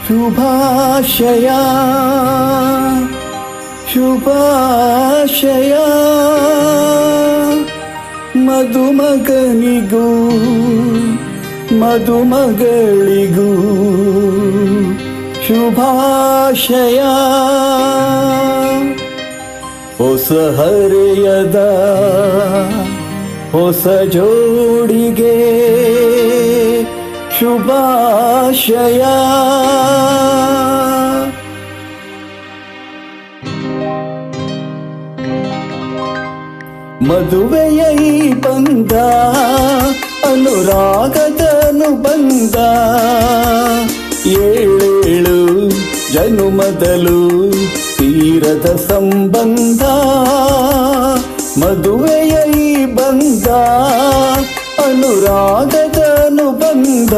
ಶುಭಾಶಯ ಶುಭಾಶಯ ಮದುಮಗನಿಗೂ ಮದುಮಗಳಿಗೂ ಶುಭಾಶಯ. ಹೊಸ ಹರೆಯದ ಹೊಸ ಜೋಡಿಗೆ ಶುಭಾಶಯ. ಮದುವೆಯ ಈ ಬಂಧ ಅನುರಾಗದ ಅನುಬಂಧ, ಏಳೇಳು ಜನುಮದಲು ತೀರದ ಸಂಬಂಧ. ಮದುವೆಯ ಈ ಬಂಧ ಅನುರಾಗದ ಅನುಬಂಧ,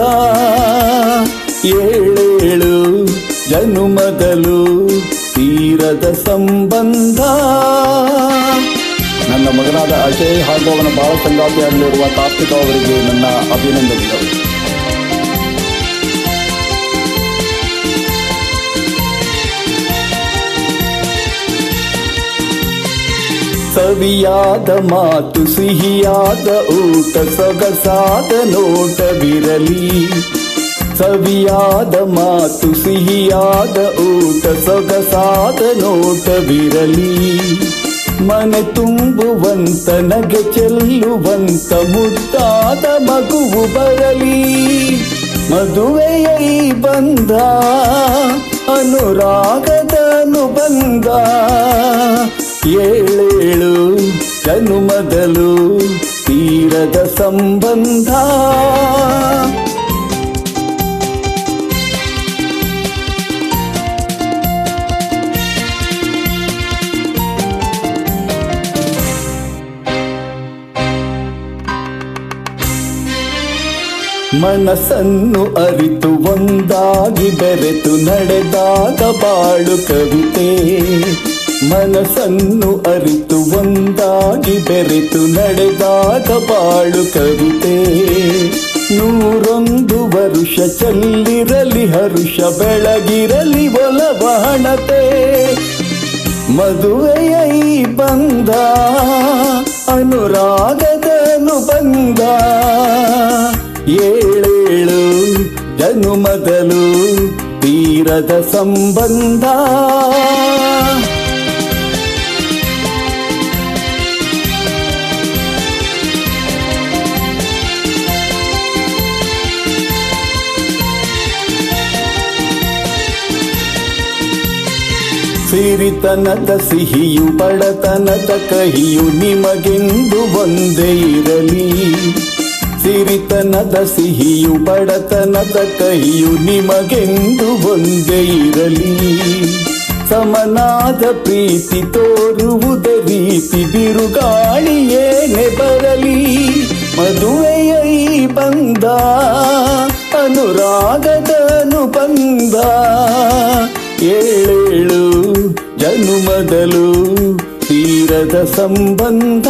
ಏಳೇಳು ಜನುಮದಲು ತೀರದ ಸಂಬಂಧ. ನನ್ನ ಮಗನಾದ ಅಜಯ್ ಹಾಗೂ ಅವನ ಬಾಳ ಸಂಗಾತಿಯಾಗಲಿರುವ ಕಾರ್ತಿಕ್ ಅವರಿಗೆ ನನ್ನ ಅಭಿನಂದನೆಗಳು. ಸವಿಯಾದ ಮಾತು ಸಿಹಿಯಾದ ಊಟ ಸೊಗಸಾದ ನೋಟವಿರಲಿ. ಸವಿಯಾದ ಮಾತು ಸಿಹಿಯಾದ ಊಟ ಸೊಗಸಾದ ನೋಟವಿರಲಿ. ಮನೆ ತುಂಬುವಂತ ನಗೆ ಚೆಲ್ಲುವಂತ ಮುದ್ದಾದ ಮಗುವು ಬರಲಿ. ಮದುವೆಯ ಈ ಬಂಧ ಅನುರಾಗದ ಅನುಬಂಧ, ಏಳೇಳು ಜನುಮದಲು ತೀರದ ಸಂಬಂಧ. ಮನಸ್ಸನ್ನು ಅರಿತು ಒಂದಾಗಿ ಬೆರೆತು ನಡೆದಾಗ ಬಾಳು ಕವಿತೆ. ಮನಸ್ಸನ್ನು ಅರಿತು ಒಂದಾಗಿ ಬೆರೆತು ನಡೆದಾಗ ಬಾಳು ಕವಿತೆ. 101 ವರುಷ ಚೆಲ್ಲಿರಲಿ ಹರುಷ ಬೆಳಗಿರಲಿ ಒಲವಹಣತೆ. ಮದುವೆಯ ಈ ಬಂಧ ಅನುರಾಗದ ಅನುಬಂಧ, ಏಳೇಳು ಜನುಮದಲು ತೀರದ ಸಂಬಂಧ. ಸಿರಿತನದ ಸಿಹಿಯು ಬಡತನದ ಕಹಿಯು ನಿಮಗೆಂದು ಒಂದೇ ಇರಲಿ. ಸಿರಿತನದ ಸಿಹಿಯು ಬಡತನದ ಕಹಿಯು ನಿಮಗೆಂದು ಒಂದೇ ಇರಲಿ. ಸಮನಾದ ಪ್ರೀತಿ ತೋರುವುದ ರೀತಿ ಬಿರುಗಾಳಿಯೇನೆ ಬರಲಿ. ಮದುವೆಯ ಈ ಬಂಧ ಅನುರಾಗದ ಅನುಬಂಧ, ಏಳೇಳು ಜನುಮದಲು ತೀರದ ಸಂಬಂಧ.